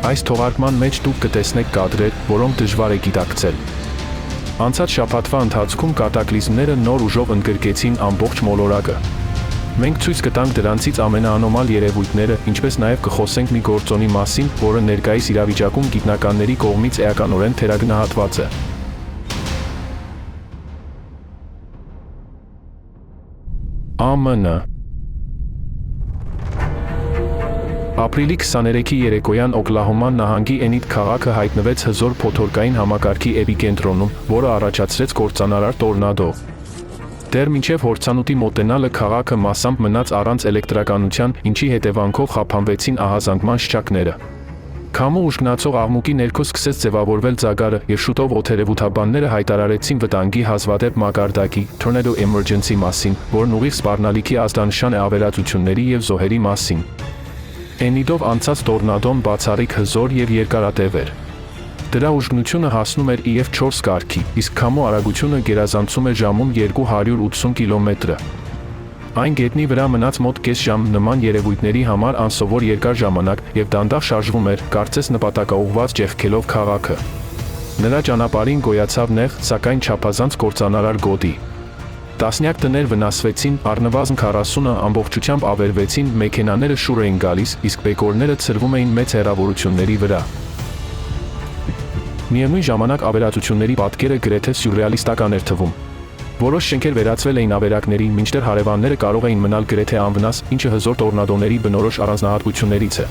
Այս թողարկման մեջ դուք կտեսնեք կադրեր, որոնք դժվար է գիտակցել։ Անցած շաբաթվա ընթացքում կատակլիզմները նոր ուժով ընդգրկեցին ամբողջ մոլորակը։ Մենք ցույց կտանք դրանցից ամենաանոմալ երևույթները, ինչպես նաև կխոսենք մի գործոնի մասին, որը ներկայիս իրավիճակում գիտնականների կողմից էականորեն թերագնահատված է։ ԱՄՆ Ապրիլի 23-ի երեկոյան Օկլահոմա նահանգի Էնիդ քաղաքը հայտնվեց հզոր փոթորկային համակարգի էպիկենտրոնում, որը առաջացրեց կործանարար տորնադո։ Դեռ մինչև հորձանուտի մոտենալը քաղաքը մասամբ մնաց առանց էլեկտրականության, ինչի հետևանքով խափանվեցին ահազանգման շչակները։ Քամու ուժգնացող աղմուկի ներքո սկսեց ձևավորվել ձագարը, եւ շուտով օդերևութաբանները հայտարարեցին վտանգի հազվադեպ մակարդակի Tornado Emergency մասին, որն ուղիղ սպառնալիքի ազդանշան է ավերածությունների եւ զոհերի մասին։ Էնիդով անցած տորնադոն բացառիկ հզոր եւ երկարատև էր։ Դրա ուժգնությունը հասնում էր իև 4 կարգի, իսկ քամու արագությունը գերազանցում էր ժամում 280 կիլոմետրը։ Այն գետնի վրա մնաց մոտ կես ժամ նման երևույթների համար անսովոր երկար ժամանակ եւ դանդաղ շարժվում էր, կարծես նպատակաուղղված ճեղքելով քաղաքը։ Նրա ճանապարհին գոյացավ նեղ, սակայն չափազանց կործանարար գոտի։ Տասնյակ տներ վնասվեցին, առնվազն 40-ը ամբողջությամբ ավերվեցին, մեքենաները շուռ էին գալիս, իսկ բեկորները ցրվում էին մեծ հեռավորությունների վրա։ Միևնույն ժամանակ ավերածությունների պատկերը գրեթե սյուրռեալիստական էր թվում։ Որոշ շենքեր վերածվել էին ավերակների, մինչդեռ հարևանները կարող էին մնալ գրեթե անվնաս, ինչը հզոր տորնադոների բնորոշ առանձնահատկություններից է։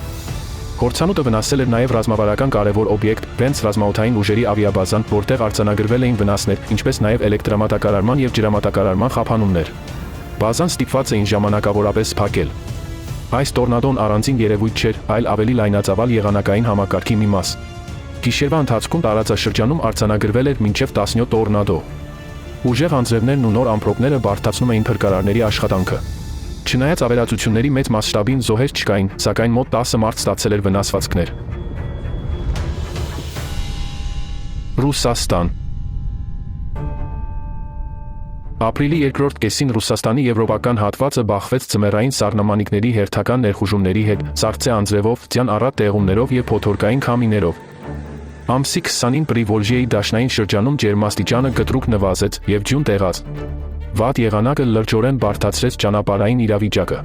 Հորձանուտը վնասել էր նաև ռազմավարական կարևոր օբյեկտ, Վենս ռազմաօդային ուժերի ավիաբազան, որտեղ արձանագրվել էին վնասներ, ինչպես նաև էլեկտրամատակարարման եւ ջրամատակարարման խափանումներ։ Բազան ստիպված էին ժամանակավորապես փակել։ Այս տորնադոն առանձին երևույթ չէր, այլ ավելի լայնածավալ եղանակային համակարգի մի մաս։ Գիշերվա ընթացքում տարածաշրջանում արձանագրվել էր մինչև 17 տորնադո։ Ուժեղ անձրևներն ու նոր ամպրոպները բարդացնում էին փրկարարների աշխատանքը։ Չնայած ավերածությունների մեծ մասշտաբին զոհեր չկային, սակայն մոտ 10 մարդ ստացել էր վնասվածքներ։ Ռուսաստան Ապրիլի երկրորդ կեսին Ռուսաստանի եվրոպական հատվածը բախվեց ձմեռային սառնամանիքների հերթական ներխուժումների հետ, սառցե անձրևով, ձյան առատ տեղումներով եւ փոթորկային քամիներով։ Ամսի 20-ին Պրիվոլժիեի դաշնային շրջանում ջերմաստիճանը կտրուկ նվազեց եւ ջուն տեղաց։ Վատ եղանակը լրջորեն բարդացրեց ճանապարհային իրավիճակը։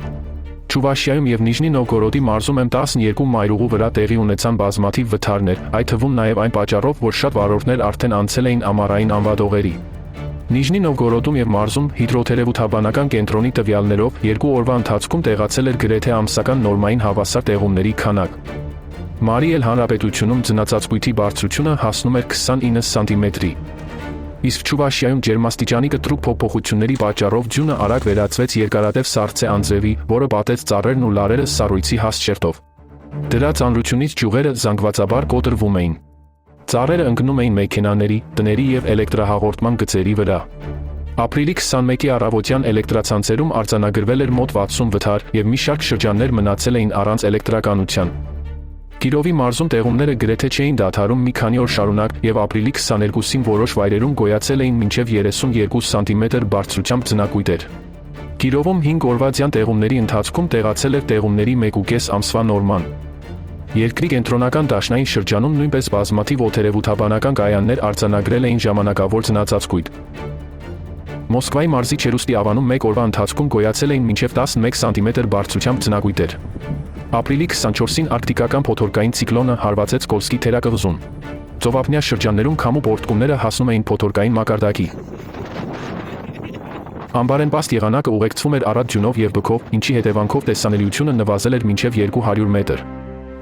Չուվաշիայում եւ Նիժնի Նովգորոդի մարզում M12 մայրուղու վրա տեղի ունեցան բազմաթիվ վթարներ, այդ թվում նաեւ այն պատճառով, որ շատ վարորդներ արդեն անցել էին ամառային անվադողերի։ Նիժնի Նովգորոդում եւ մարզում հիդրոթերապևտաբանական կենտրոնի տվյալներով 2 օրվա ընթացքում տեղացել էր գրեթե ամսական նորմային հավասար տեղումների քանակ։ Մարիել հանրապետությունում ձնածածկույթի բարձրությունը հասնում էր 29 սանտիմետրի։ Իսկ Չուվաշիայում ջերմաստիճանի կտրուկ փոփոխությունների պատճառով ջունը արագ վերածվեց երկարատև սառցե անձրևի, որը պատեց ծառերն ու լարերը սառույցի հաստ շերտով։ Դրա ծանրությունից ճյուղերը զանգվածաբար կոտրվում էին։ Ծառերը ընկնում էին մեքենաների, տների եւ էլեկտրահաղորդման գծերի վրա։ Ապրիլի 21-ի առավոտյան էլեկտրացանցերում արձանագրվել էր մոտ 60 վթար եւ մի շարք շրջաններ մնացել էին առանց էլեկտրականության։ Կիրովի մարզում տեղումները գրեթե չէին դադարում մի քանի օր շարունակ եւ ապրիլի 22-ին որոշ վայրերում գոյացել էին մինչև 32 սանտիմետր բարձրությամբ ձնակույտեր։ Կիրովում 5 օրվա ձյան տեղումների ընթացքում տեղացել էր տեղումների 1.5 ամսվա նորման։ Երկրի կենտրոնական դաշնային շրջանում նույնպես բազմաթիվ օդերևութաբանական կայաններ արձանագրել էին ժամանակավոր ձնածածկույթ։ Մոսկվայի մարզի Չերուստի ավանում 1 օրվա ընթացքում գոյացել էին մինչև 11 սանտիմետր բարձրությամբ ձնակույտեր։ Ապրիլի 24-ին արկտիկական փոթորկային ցիկլոնը հարվածեց Կոլսկի թերակղզուն։ Ծովափնյա շրջաններում քամու պոռթկումները հասնում էին փոթորկային մակարդակի։ Անբարենպաստ եղանակը ուղեկցվում էր առատ ջունով եւ բքով, ինչի հետևանքով տեսանելիությունը նվազել էր մինչև 200 մետր։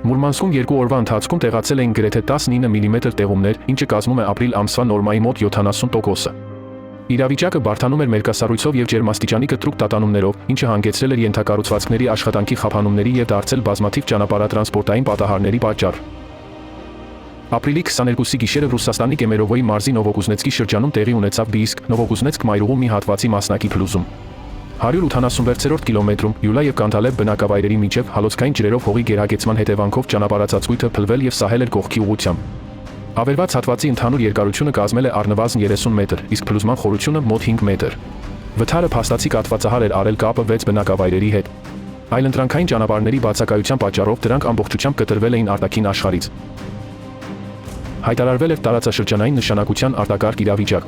Մուրմանսկում 2 օրվա ընթացքում տեղացել էին գրեթե 19 մմ տեղումներ, ինչը կազմում է ապրիլ ամսվա նորմայի մոտ 70%-ը։ Իրավիճակը բարդանում էր մերկասառույցով եւ ջերմաստիճանի կտրուկ տատանումներով, ինչը հանգեցրել էր ենթակառուցվածքների աշխատանքի խափանումների եւ դարձել բազմաթիվ ճանապարհատրանսպորտային պատահարների պատճառ։ Ապրիլի 22-ի գիշերը Ռուսաստանի Կեմերովոյի մարզի Նովոկուզնեցկի շրջանում տեղի ունեցավ Բիիսկ Նովոկուզնեցկ մայրուղու մի հատվածի մասնակի փլուզում։ 186-րդ կիլոմետրում Յուլա եւ Կանթալեբ բնակավայրերի միջև հալոցքային ջրերով հողի գերհագեցման հետևանքով ճանապարհածածկույթը փլվել եւ սահել էր կողքի ուղղությամբ։ Ավերված հատվածի ընդհանուր երկարությունը կազմել է առնվազն 30 մետր, իսկ փլուզման խորությունը մոտ 5 մետր։ Վթարը փաստացի կաթվածահար էր արել կապը 6 բնակավայրերի հետ։ Այլընտրանքային ճանապարհների բացակայության պատճառով դրանք ամբողջությամբ կտրվել էին արտաքին աշխարհից։ Հայտարարվել էր տարածաշրջանային նշանակության արտակարգ իրավիճակ։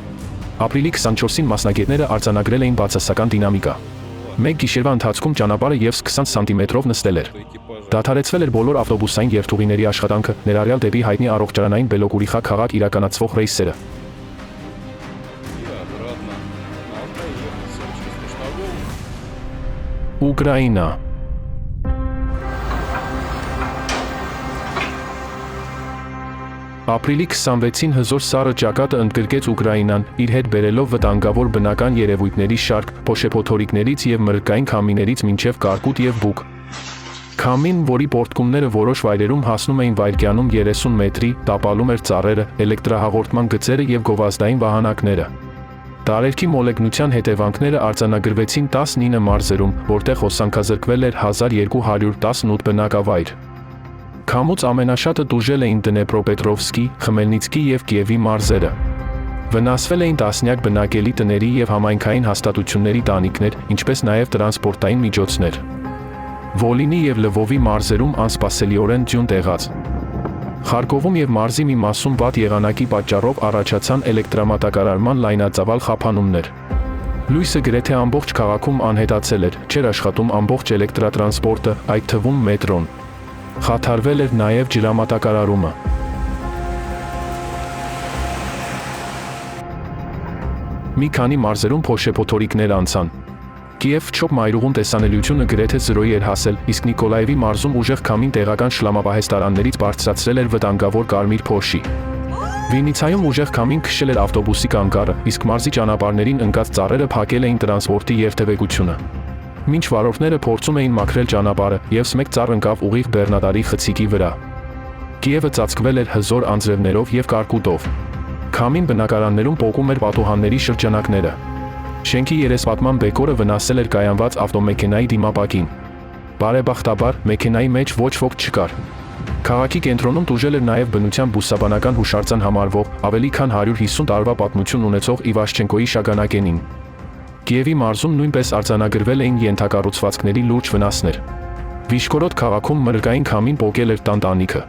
Ապրիլի 24-ին մասնագետները արձանագրել էին բացասական դինամիկա։ Մեկ գիշերվա ընթացքում ճանապարհը ևս 20 սանտիմետրով նստել էր։ Դադարեցվել էր բոլոր ավտոբուսային երթուղիների աշխատանքը, ներառյալ դեպի հայտնի առողջարանային Բելոգորիխա քաղաք իրականացվող ռեյսերը։ Ուկրաինա։ Ապրիլի 26-ին հզոր սառը ճակատը ընդգրկեց Ուկրաինան, իր հետ բերելով վտանգավոր բնական երևույթների շարք, փոշեփոթորիկներից եւ մրրկային քամիներից մինչեւ կարկուտ եւ բուկ։ Քամին, որի պոռթկումները որոշ վայրերում հասնում էին վայրկյանում 30 մետրի, տապալում էր ծառերը, էլեկտրահաղորդման գծերը եւ գովազդային վահանակները։ Տարերքի մոլեգնության հետևանքները արձանագրվեցին 19 մարզերում, որտեղ հոսանքազրկվել էր 1218 բնակավայր։ Քամուց ամենաշատը տուժել էին Դնեպրոպետրովսկի, Խմելնիցկի եւ Կիևի մարզերը։ Վնասվել էին տասնյակ բնակելի տների եւ համայնքային հաստատությունների տանիքներ, ինչպես նաեւ տրանսպորտային միջոցներ։ Վոլինի եւ Լվովի մարզերում անսպասելիորեն ձյուն տեղաց։ Խարկովում եւ մարզի մի մասում վատ եղանակի պատճառով առաջացան էլեկտրամատակարարման լայնածավալ խափանումներ։ Լույսը գրեթե ամբողջ քաղաքում անհետացել էր, չէր աշխատում ամբողջ էլեկտրատրանսպորտը, այդ թվում մետրոն։ Խաթարվել էր նաև ջրամատակարարումը։ Մի քանի մարզերում փոշեփոթորիկներ անցան։ Կիև-Չոպ մայրուղուն տեսանելիությունը գրեթե 0-ի էր հասել, իսկ Նիկոլաևի մարզում ուժեղ քամին տեղական շլամապահեստարաններից բարձրացրել էր վտանգավոր կարմիր փոշի։ Վինիցայում ուժեղ քամին քշել էր ավտոբուսի կանգառը, իսկ մարզի ճանապարհներին ընկած ծառերը փակել էին տրանսպորտի երթևեկությունը։ Մինչ վարորդները փորձում էին մաքրել ճանապարհը, ևս մեկ ծառ ընկավ ուղիղ Բեռնադարի խցիկի վրա։ Կիևը ծածկվել էր հզոր անձրևներով եւ կարկուտով։ Քամին բնակարաններում պոկում էր պատուհանների շրջանակները։ Շենքի երեսպատման բեկորը վնասել էր կայանված ավտոմեքենայի դիմապակին։ Բարեբախտաբար, մեքենայի մեջ ոչ ոք չկար։ Քաղաքի կենտրոնում տուժել էր նաև բնության բուսաբանական հուշարձան համարվող, ավելի քան 150 տարվա պատմություն ունեցող Իվաշչենկոյի շագանակենին։ Կիևի մարզում նույնպես արձանագրվել էին ենթակառուցվածքների լուրջ վնասներ։ Վիշկորոդ քաղաքում մրրկային քամին պոկել էր տանտանիքը։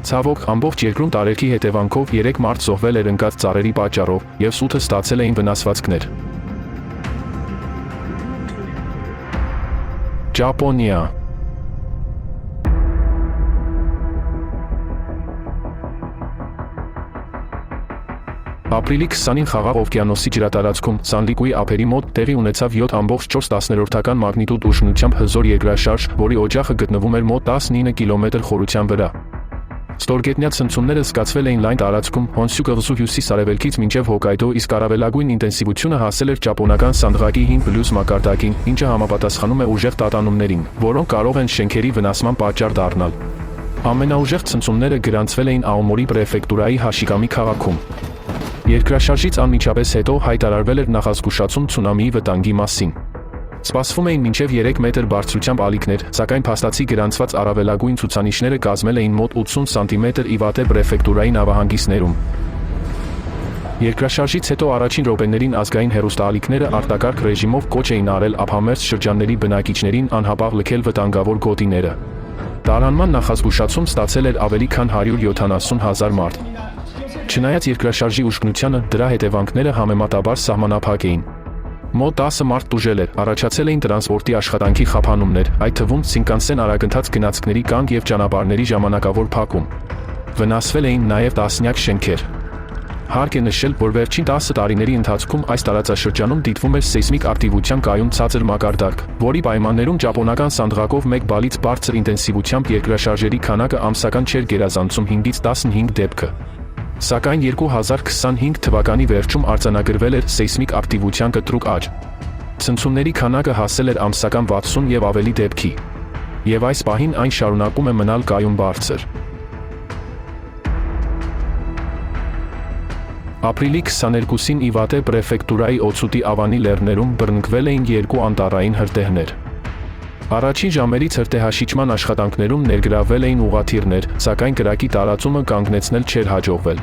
Ցավոք, ամբողջ երկրում տարերքի հետևանքով 3 մարդ զոհվել էր ընկած ծառերի պատճառով, և 8-ը ստացել էին վնասվածքներ։ Ճապոնիա։ Ապրիլի 20-ին Խաղաղ օվկիանոսի ջրատարածքում Սանլիկուի ափերի մոտ տեղի ունեցավ 7.4 մագնիտուդ ուժգնությամբ հզոր երկրաշարժ, որի օջախը գտնվում էր մոտ 19 կիլոմետր խորության վրա։ Ստորգետնյա ցնցումները զգացվել էին լայն տարածքում Հոնսյու կղզու հյուսիս-արևելքից մինչև Հոկայդո, իսկ առավելագույն ինտենսիվությունը հասել էր ճապոնական Սանդղակի 5+ մակարդակին, ինչը համապատասխանում է ուժեղ տատանումներին, որոնք կարող են շենքերի վնասման պատճառ դառնալ։ Ամենաուժեղ ցնցումները գրանցվել էին Աոմորի պրեֆեկտուրայի Հաշիկամի քաղաքում։ Երկրաշարժից անմիջապես հետո հայտարարվել էր նախազգուշացում ցունամիի վտանգի մասին։ Սպասվում էին մինչև 3 մետր բարձրությամբ ալիքներ, սակայն փաստացի գրանցված առավելագույն ցուցանիշները կազմել էին մոտ 80 սանտիմետր Իվատե պրեֆեկտուրայի նավահանգիստներում։ Երկրաշարժից հետո առաջին րոպեներին ազգային հեռուստաալիքները արտակարգ ռեժիմով կոչ էին արել ափամերձ շրջանների բնակիչներին անհապաղ լքել վտանգավոր գոտիները։ Տարանման նախազգուշացում ստացել էր ավելի քան 170,000 մարդ։ Չնայած երկրաշարժի ուժգնությանը, դրա հետևանքները համեմատաբար սահմանափակ էին։ Մոտ 10 մարդ տուժել էր, առաջացել էին տրանսպորտի աշխատանքի խափանումներ, այդ թվում Սինկանսեն արագընթաց գնացքների կանգ և ճանապարհների ժամանակավոր փակում։ Վնասվել էին նաև տասնյակ շենքեր։ Հարկ է նշել, որ վերջին 10 տարիների ընթացքում այս տարածաշրջանում դիտվում էր սեյսմիկ ակտիվության կայուն ցածր մակարդակ, որի պայմաններում ճապոնական Սանդղակով 1 բալից բարձր ինտենսիվությամբ երկրաշարժերի քանակը ամսական չէր գերազանցում 5-ից 15 դեպքը։ Սակայն 2025 թվականի վերջում արձանագրվել էր սեյսմիկ ակտիվության կտրուկ աճ։ Ցնցումների քանակը հասել էր ամսական 60 և ավելի դեպքի։ Եվ այս պահին այն շարունակում է մնալ կայուն բարձր։ Ապրիլի 22-ին Իվատե պրեֆեկտուրայի Օցուտի Ավանի լեռներում բռնկվել էին 2 անտառային հրդեհներ։ Առաջին ժամերից հրդեհաշիճման աշխատանքներում ներգրավվել էին ուղղաթիռներ, սակայն կրակի տարածումը կանգնեցնել չէր հաջողվել։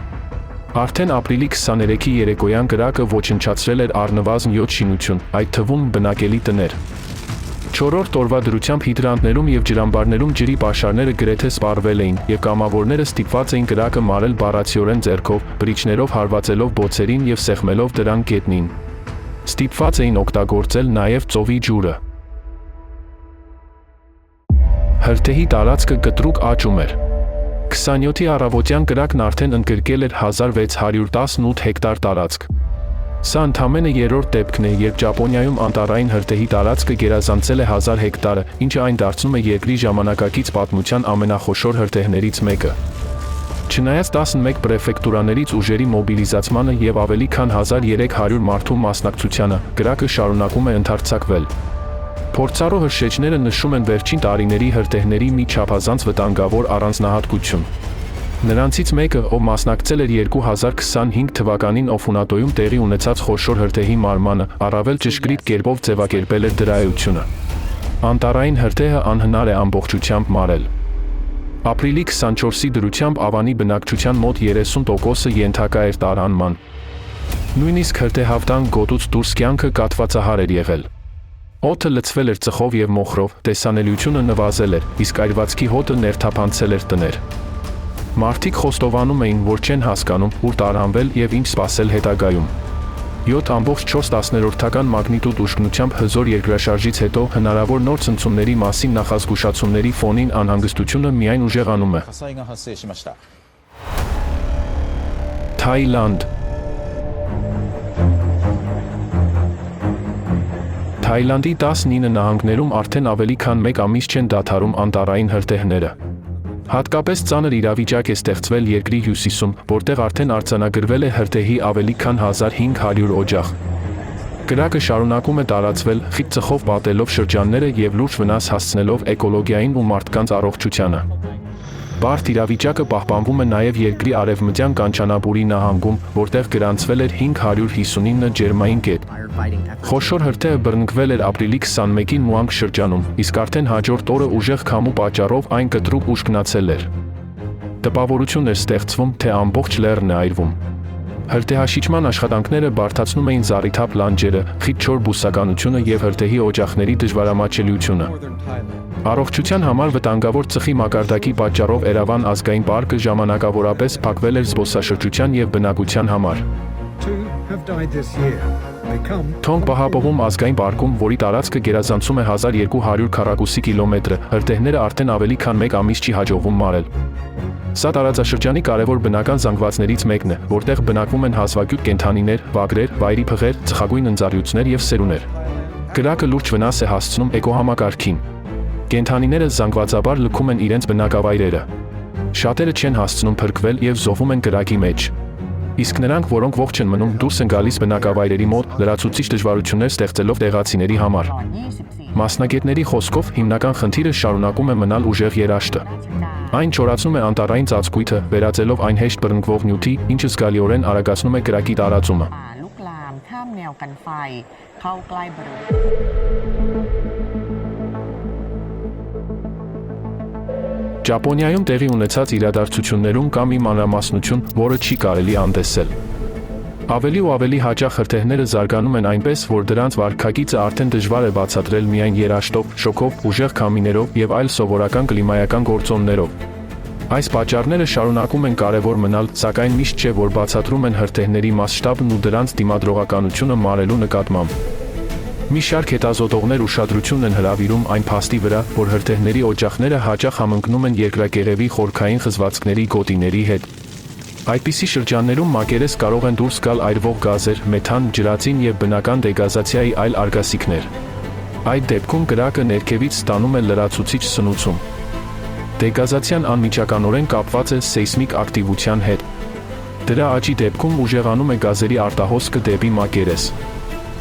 Արդեն ապրիլի 23-ի երեկոյան կրակը ոչնչացրել էր առնվազն 7 շինություն, այդ թվում բնակելի տներ։ 4-րդ օրվա դրությամբ հիդրանտներում եւ ջրամբարներում ջրի պաշարները գրեթե սպառվել էին եւ կամավորները ստիպված էին կրակը մարել բառացիորեն ձեռքով, բրիչներով հարվածելով բոցերին եւ սեղմելով դրանք գետնին։ Ստիպված էին օգտագործել նաեւ ծովի ջուրը։ Հրթեհի տարածքը կտրուկ աճում էր։ 27-ի առավոտյան կրակն արդեն ընդգրկել էր 1618 հեկտար տարածք։ Սա ընդամենը երրորդ դեպքն է, երբ Ճապոնիայում անտառային հրթեհի տարածքը գերազանցել է 1000 հեկտարը, ինչը այն դարձնում է երկրի ժամանակակից պատմության ամենախոշոր հրթեհներից մեկը։ Չնայած 11 պրեֆեկտուրաներից ուժերի մոբիլիզացմանը եւ ավելի քան 1300 մարդու մասնակցությանը, կրակը շարունակում է ընդարձակվել։ Փորձառու հրշեջները նշում են վերջին տարիների հրթեհների մի չափազանց վտանգավոր առանձնահատկություն։ Նրանցից մեկը, ով մասնակցել էր 2025 թվականին Օֆունատոյում տեղի ունեցած խոշոր հրթեհի մարմանը, առավել ճշգրիտ կերպով ձևակերպել էր դրա էությունը։ Անտառային հրթեհը անհնար է ամբողջությամբ մարել։ Ապրիլի 24-ի դրությամբ Ավանի բնակչության մոտ 30%-ը ենթակա էր տարանման։ Նույնիսկ հրթեհավտանգ գոտուց դուրս կյանքը կաթվածահար էր եղել։ Օդը լցվել էր ծխով եւ մոխրով, տեսանելիությունը նվազել էր, իսկ այրվածքի հոտը ներթափանցել էր տներ։ Մարդիկ խոստովանում էին, որ չեն հասկանում, ուր տարանվել եւ ինչ սպասել հետագայում։ 7.4 մագնիտուդ ուժգնությամբ հզոր երկրաշարժից հետո հնարավոր նոր ցնցումների մասին նախազգուշացումների ֆոնին անհանգստությունը միայն ուժեղանում է։ Թայլանդ Թայլանդի 19 նահանգներում արդեն ավելի քան 1 ամիս չեն դադարում անտառային հրթեհները։ Հատկապես ծանր իրավիճակ է ստեղծվել երկրի հյուսիսում, որտեղ արդեն արձանագրվել է հրթեհի ավելի քան 1500 օջախ։ Կրակը շարունակում է տարածվել, խիտ ծխով պատելով շրջանները եւ լուրջ վնաս հասցնելով էկոլոգիային ու մարդկանց առողջությանը։ Բարդ իրավիճակը պահպանվում է նաեւ երկրի արևմտյան Կանչանաբուրի նահանգում, որտեղ գրանցվել էր 559 ջերմային կետ։ Խոշոր հրթեհը բռնկվել էր ապրիլի 21-ի Մուանգ շրջանում, իսկ արդեն հաջորդ օրը ուժեղ քամու պատճառով այն կտրուկ ուժգնացել էր։ Տպավորություն էր ստեղծվում, թե ամբողջ լեռն է այրվում։ Հրթեհաշիջման աշխատանքները բարդացնում էին զառիթափ լանջերը, խիտ չոր բուսականությունը եւ հրթեհի օջախների դժվարամատչելիությունը։ Առողջության համար վտանգավոր ծխի մակարդակի պատճառով Էրավան ազգային պարկը ժամանակավորապես փակվել էր զբոսաշրջության եւ բնակության համար։ Թոնգ պահապողում ազգային պարկում, որի տարածքը գերազանցում է 1200 քառակուսի կիլոմետրը, հրթեհները արդեն ավելի քան 1 ամիս չի հաջողվում մարել։ Սա տարածաշրջանի կարևոր բնական զանգվածներից մեկն է, որտեղ բնակվում են հազվագյուտ կենդանիներ, վագրեր, վայրի փղեր, ծխագույն ընձառյուծներ եւ սերուներ։ Կրակը լուրջ վնաս է հասցնում էկոհամակարգին։ Կենդանիները զանգվածաբար լքում են իրենց բնակավայրերը։ Շատերը չեն հասցնում փրկվել եւ զոհվում են կրակի մեջ։ Իսկ նրանք, որոնք ողջ են մնում, դուրս են գալիս բնակավայրերի մոտ, լրացուցիչ դժվարություններ ստեղծելով տեղացիների համար։ Մասնագետների խոսքով հիմնական խնդիրը շարունակում է մնալ ուժեղ երաշտը։ Այն չորացնում է անտառային ծածկույթը, վերածելով այն հեշտ բռնկվող նյութի, ինչը զգալիորեն արագացնում է կրակի տարածումը։ Ճապոնիայում տեղի ունեցած իրադարձություններում կա մի մանրամասնություն, որը չի կարելի անտեսել։ Ավելի ու ավելի հաճախ հրթեհները զարգանում են այնպես, որ դրանց վարքագիծը արդեն դժվար է բացատրել միայն երաշտով, շոկով, ուժեղ քամիներով եւ այլ սովորական կլիմայական գործոններով։ Այս պատճառները շարունակում են կարևոր մնալ, սակայն միշտ չէ, որ բացատրում են հրթեհների մասշտաբն ու դրանց դիմադրողականությունը մարելու նկատմամբ։ Մի շարք հետազոտողներ ուշադրություն են հրավիրում այն փաստի վրա, որ հրթեհների օջախները հաճախ համընկնում են երկրակեղևի խորքային խզվածքների գոտիների հետ։ Այդպիսի շրջաններում մակերես կարող են դուրս գալ այրվող գազեր, մեթան, ջրածին եւ բնական դեգազացիայի այլ արգասիքներ։ Այդ դեպքում կրակը ներքևից ստանում է լրացուցիչ սնուցում։ Դեգազացիան անմիջականորեն կապված է սեյսմիկ ակտիվության հետ։ Դրա աճի դեպքում ուժեղանում է գազերի արտահոսքը դեպի մակերես։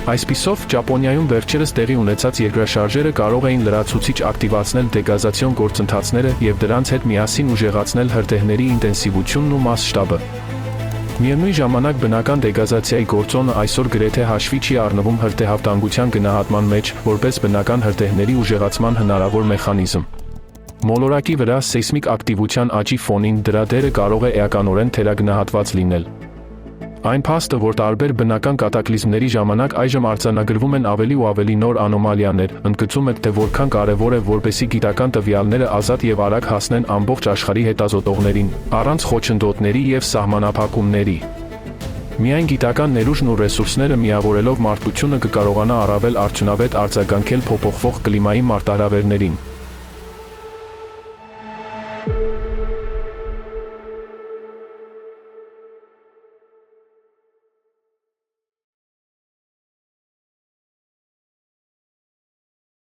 Այսպիսով, Ճապոնիայում վերջերս տեղի ունեցած երկրաշարժերը կարող էին լրացուցիչ ակտիվացնել դեգազացիոն գործընթացները եւ դրանց հետ միասին ուժեղացնել հրթեհների ինտենսիվությունն ու մասշտաբը։ Միևնույն ժամանակ բնական դեգազացիայի գործոնը այսօր գրեթե հաշվի չի առնվում հրթեհավտանգության գնահատման մեջ, որպես բնական հրթեհների ուժեղացման հնարավոր մեխանիզմ։ Մոլորակի վրա սեյսմիկ ակտիվության աճի ֆոնին դրա դերը կարող է էականորեն թերագնահատված լինել։ Այն փաստը, որ տարբեր բնական կատակլիզմների ժամանակ այժմ արձանագրվում են ավելի ու ավելի նոր անոմալիաներ, ընդգծում է, թե որքան կարևոր է, որպեսզի գիտական տվյալները ազատ եւ արագ հասնեն ամբողջ աշխարհի հետազոտողներին, առանց խոչընդոտների եւ սահմանափակումների։ Միայն գիտական ներուժն ու ռեսուրսները միավորելով մարդկությունը կկարողանա առավել արդյունավետ արձագանքել փոփոխվող կլիմայի մարտահրավերներին։